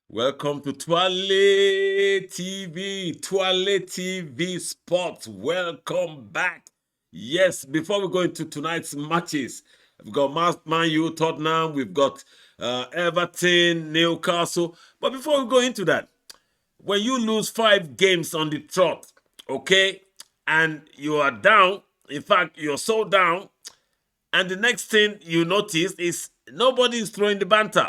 Welcome to Twale TV Sports. Welcome back. Yes, before we go into tonight's matches, we've got Man U, Tottenham, we've got Everton, Newcastle. But before we go into that, when you lose 5 games on the trot, okay, and you are down, in fact, you're so down, and the next thing you notice is nobody is throwing the banter.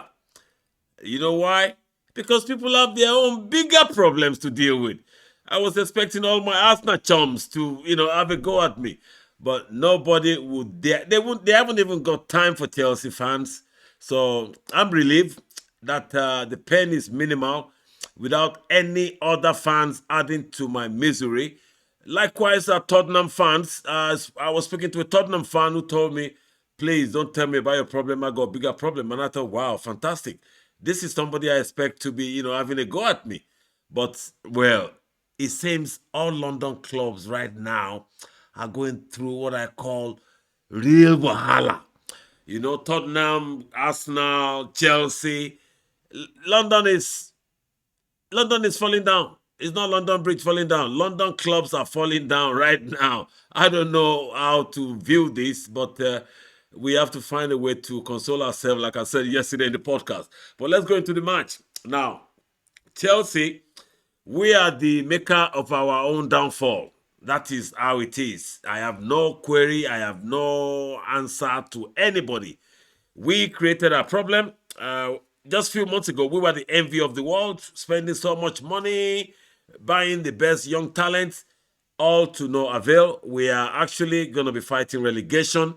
You know why? Because people have their own bigger problems to deal with. I was expecting all my Arsenal chums to, have a go at me. But nobody would dare. They haven't even got time for Chelsea fans. So I'm relieved that the pain is minimal without any other fans adding to my misery. Likewise, Tottenham fans, I was speaking to a Tottenham fan who told me, please don't tell me about your problem. I got a bigger problem. And I thought, wow, fantastic. This is somebody I expect to be, having a go at me. But, well, it seems all London clubs right now are going through what I call real wahala. Tottenham, Arsenal, Chelsea. London is falling down. It's not London Bridge falling down. London clubs are falling down right now. I don't know how to view this, but we have to find a way to console ourselves, like I said yesterday in the podcast. But let's go into the match. Now, Chelsea, we are the maker of our own downfall. That is how it is. I have no query. I have no answer to anybody. We created a problem. Just a few months ago, we were the envy of the world, spending so much money, buying the best young talent, all to no avail. We are actually going to be fighting relegation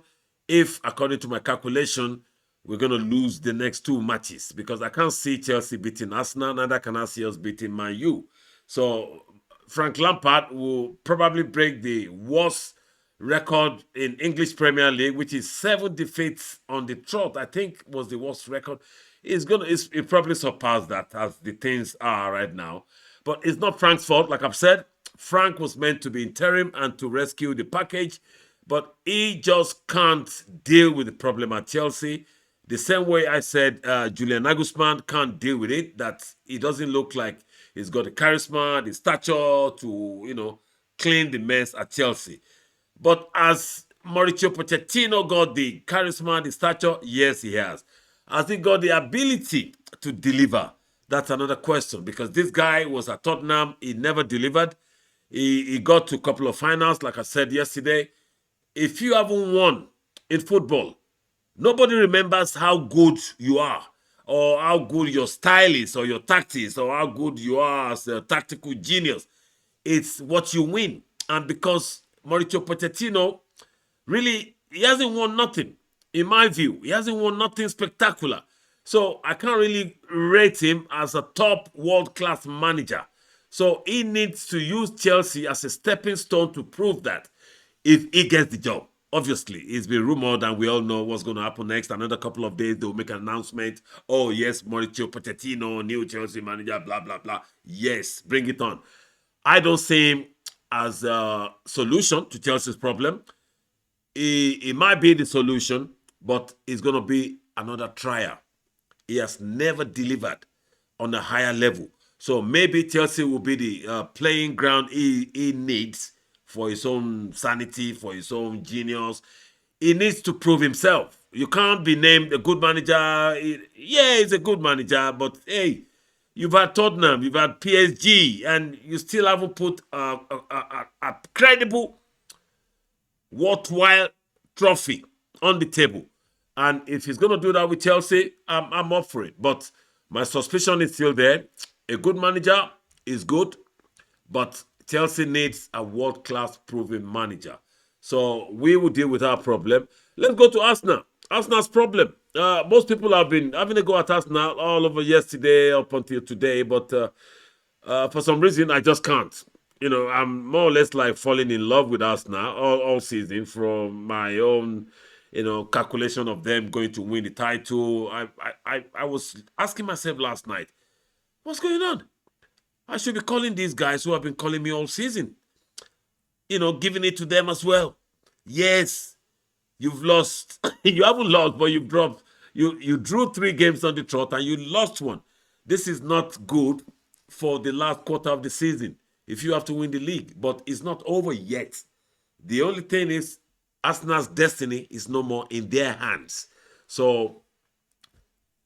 if, according to my calculation, we're going to lose the next 2 matches, because I can't see Chelsea beating Arsenal, neither can I see us beating Man U. So Frank Lampard will probably break the worst record in English Premier League, which is 7 defeats on the trot. I think was the worst record. It probably surpassed that as the things are right now. But it's not Frank's fault, like I've said. Frank was meant to be interim and to rescue the package, but he just can't deal with the problem at Chelsea. The same way I said Julian Nagelsmann can't deal with it, that he doesn't look like he's got the charisma, the stature to, clean the mess at Chelsea. But as Mauricio Pochettino got the charisma, the stature, yes, he has. Has he got the ability to deliver? That's another question, because this guy was at Tottenham. He never delivered. He got to a couple of finals, like I said yesterday. If you haven't won in football, nobody remembers how good you are, or how good your style is, or your tactics, or how good you are as a tactical genius. It's what you win. And because Mauricio Pochettino, really, he hasn't won nothing. In my view, he hasn't won nothing spectacular. So I can't really rate him as a top world-class manager. So he needs to use Chelsea as a stepping stone to prove that if he gets the job. Obviously, it's been rumored and we all know what's going to happen next. Another couple of days, they'll make an announcement. Oh, yes, Mauricio Pochettino, new Chelsea manager, blah, blah, blah. Yes, bring it on. I don't see him as a solution to Chelsea's problem. He might be the solution, but it's going to be another trial. He has never delivered on a higher level. So maybe Chelsea will be the playing ground he needs for his own sanity, for his own genius. He needs to prove himself. You can't be named a good manager. Yeah, he's a good manager, but hey, you've had Tottenham, you've had PSG, and you still haven't put a credible, worthwhile trophy on the table. And if he's going to do that with Chelsea, I'm up for it. But my suspicion is still there. A good manager is good, but Chelsea needs a world-class proven manager. So we will deal with our problem. Let's go to Arsenal. Arsenal's problem. Most people have been having a go at Arsenal all over yesterday up until today, but for some reason, I just can't. I'm more or less like falling in love with Arsenal all season from my own calculation of them going to win the title. I was asking myself last night, what's going on? I should be calling these guys who have been calling me all season. giving it to them as well. Yes, you've lost. You haven't lost, but you've dropped. You drew 3 games on the trot and you lost one. This is not good for the last quarter of the season if you have to win the league. But it's not over yet. The only thing is Arsenal's destiny is no more in their hands. So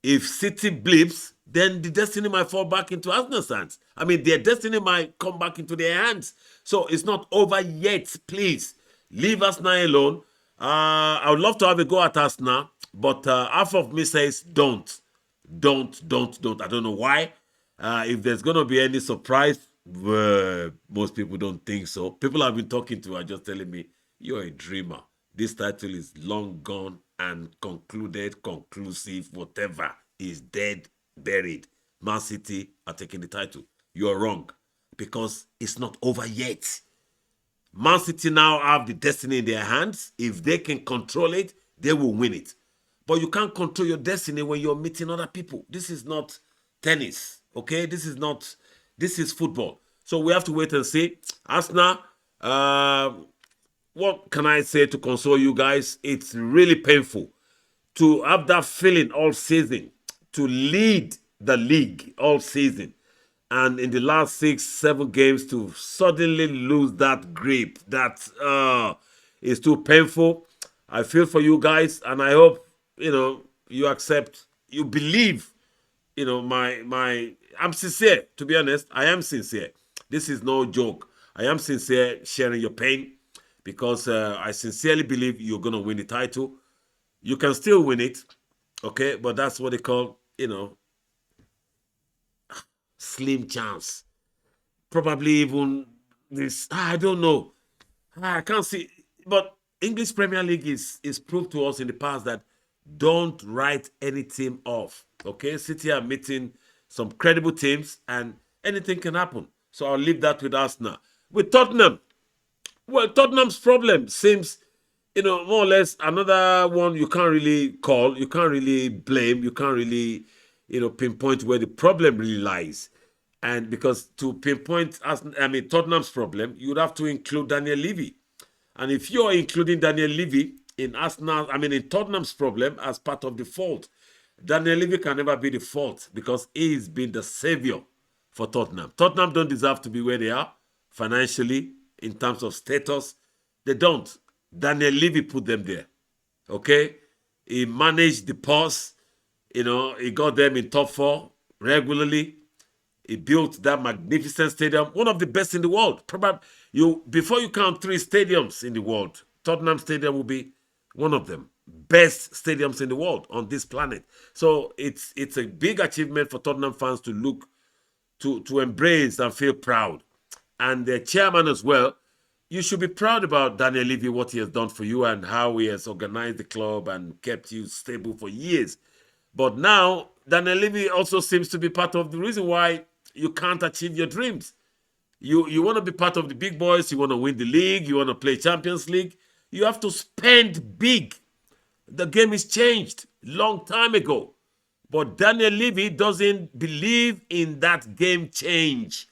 if City blips, then the destiny might fall back into Arsenal's hands. I mean, their destiny might come back into their hands. So it's not over yet. Please leave Arsenal alone. I would love to have a go at Arsenal, but half of me says don't. Don't. I don't know why. If there's going to be any surprise, most people don't think so. People I've been talking to are just telling me, you're a dreamer. This title is long gone and concluded, conclusive, whatever is dead, buried. Man City are taking the title. You're wrong because it's not over yet. Man City now have the destiny in their hands. If they can control it, they will win it. But you can't control your destiny when you're meeting other people. This is not tennis, okay? This is football. So we have to wait and see. Arsenal, what can I say to console you guys? It's really painful to have that feeling all season, to lead the league all season, and in the last 6-7 games to suddenly lose that grip. That is too painful. I feel for you guys, and I hope you accept, you believe. I'm sincere. To be honest, I am sincere. This is no joke. I am sincere, sharing your pain, because I sincerely believe you're gonna win the title. You can still win it, okay? But that's what they call, slim chance. Probably even this, I don't know. I can't see. But English Premier League is proved to us in the past that don't write any team off. Okay, City are meeting some credible teams and anything can happen. So I'll leave that with Arsenal. With Tottenham, well, Tottenham's problem seems, more or less another one you can't really call, you can't really blame, you can't really, pinpoint where the problem really lies. And because to pinpoint, Tottenham's problem, you'd have to include Daniel Levy. And if you're including Daniel Levy in in Tottenham's problem as part of the fault, Daniel Levy can never be the fault because he's been the savior for Tottenham. Tottenham don't deserve to be where they are financially, in terms of status. They don't. Daniel Levy put them there. Okay? He managed the pause. He got them in top 4 regularly. He built that magnificent stadium, one of the best in the world. Probably before you count 3 stadiums in the world, Tottenham Stadium will be one of them. Best stadiums in the world on this planet. So it's a big achievement for Tottenham fans to look to embrace and feel proud. And the chairman as well. You should be proud about Daniel Levy, what he has done for you and how he has organized the club and kept you stable for years. But now, Daniel Levy also seems to be part of the reason why you can't achieve your dreams. You want to be part of the big boys, you want to win the league, you want to play Champions League. You have to spend big. The game is changed long time ago. But Daniel Levy doesn't believe in that game change.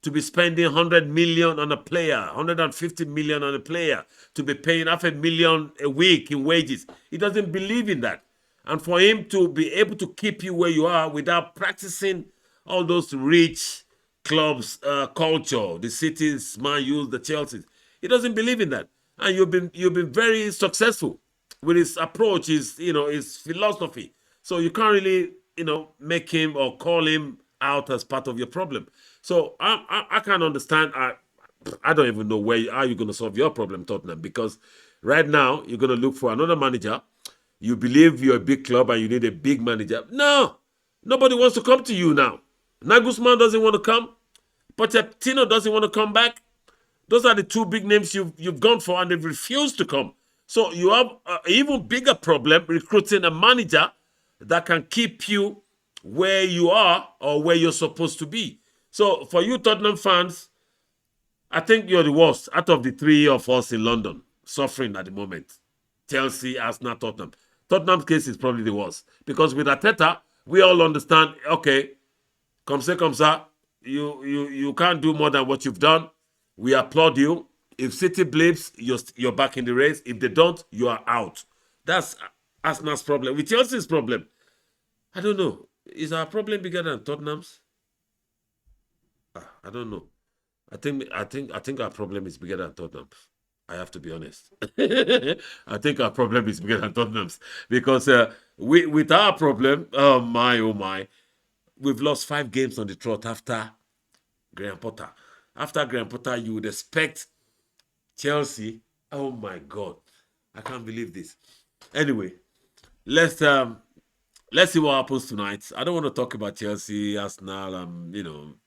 To be spending 100 million on a player, 150 million on a player, to be paying $500,000 a week in wages. He doesn't believe in that. And for him to be able to keep you where you are without practicing all those rich clubs culture, the Cities, Man U, the Chelseas, he doesn't believe in that. And you've been very successful with his approach, his philosophy. So you can't really make him or call him out as part of your problem. So I can't understand. I don't even know how you're going to solve your problem, Tottenham, because right now you're going to look for another manager. You believe you're a big club and you need a big manager. No, nobody wants to come to you now. Nagelsmann doesn't want to come. Pochettino doesn't want to come back. Those are the 2 big names you've gone for and they've refused to come. So you have an even bigger problem recruiting a manager that can keep you where you are or where you're supposed to be. So for you Tottenham fans, I think you're the worst out of the 3 of us in London suffering at the moment. Chelsea, Arsenal, Tottenham. Tottenham's case is probably the worst. Because with Arteta, we all understand, okay, comme ça, you can't do more than what you've done. We applaud you. If City blips, you're back in the race. If they don't, you are out. That's Arsenal's problem. With Chelsea's problem, I don't know. Is our problem bigger than Tottenham's? I don't know. I think our problem is bigger than Tottenham's. I have to be honest. I think our problem is bigger than Tottenham's because with our problem, oh my, we've lost 5 games on the trot after Graham Potter. After Graham Potter, you would expect Chelsea. Oh my God, I can't believe this. Anyway, let's see what happens tonight. I don't want to talk about Chelsea, Arsenal,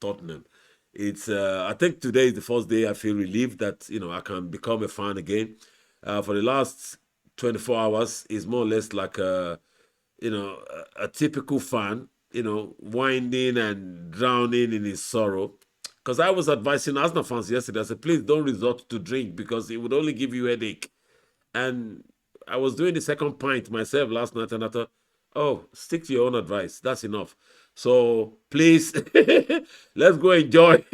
Tottenham. It's I think today is the first day I feel relieved that I can become a fan again. For the last 24 hours, is more or less like a typical fan, winding and drowning in his sorrow. Because I was advising Arsenal fans yesterday, I said, please don't resort to drink because it would only give you a headache. And I was doing the second pint myself last night and I thought, oh, stick to your own advice. That's enough. So please, let's go enjoy.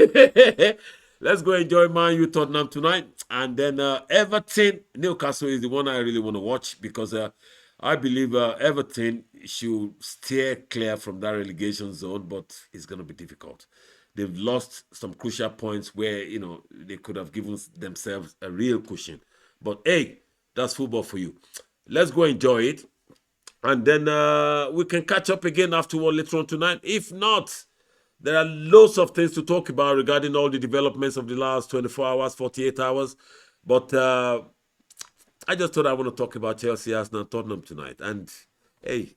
Let's go enjoy Man U Tottenham tonight. And then Everton, Newcastle is the one I really want to watch because I believe Everton should steer clear from that relegation zone, but it's going to be difficult. They've lost some crucial points where, they could have given themselves a real cushion. But hey, that's football for you. Let's go enjoy it. And then we can catch up again afterward later on tonight. If not, there are loads of things to talk about regarding all the developments of the last 24 hours, 48 hours. But I just thought I want to talk about Chelsea, Arsenal, Tottenham tonight. And hey,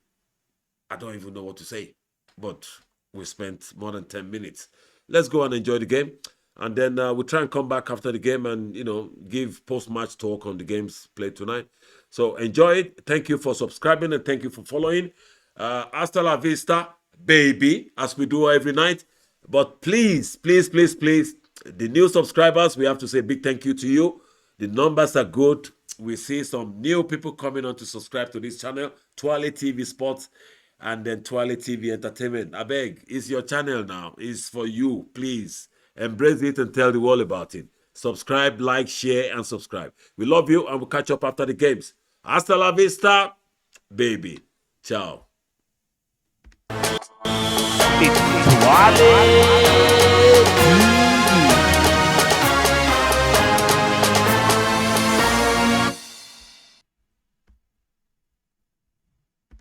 I don't even know what to say. But we spent more than 10 minutes. Let's go and enjoy the game. And then we'll try and come back after the game and, give post-match talk on the games played tonight. So enjoy it. Thank you for subscribing and thank you for following. Hasta la vista, baby, as we do every night. But please, please, please, please, the new subscribers, we have to say a big thank you to you. The numbers are good. We see some new people coming on to subscribe to this channel, Twale TV Sports. And then Twale TV Entertainment. I beg, it's your channel now. It's for you. Please embrace it and tell the world about it. Subscribe, like, share, and subscribe. We love you, and we'll catch up after the games. Hasta la vista, baby. Ciao. It's Twale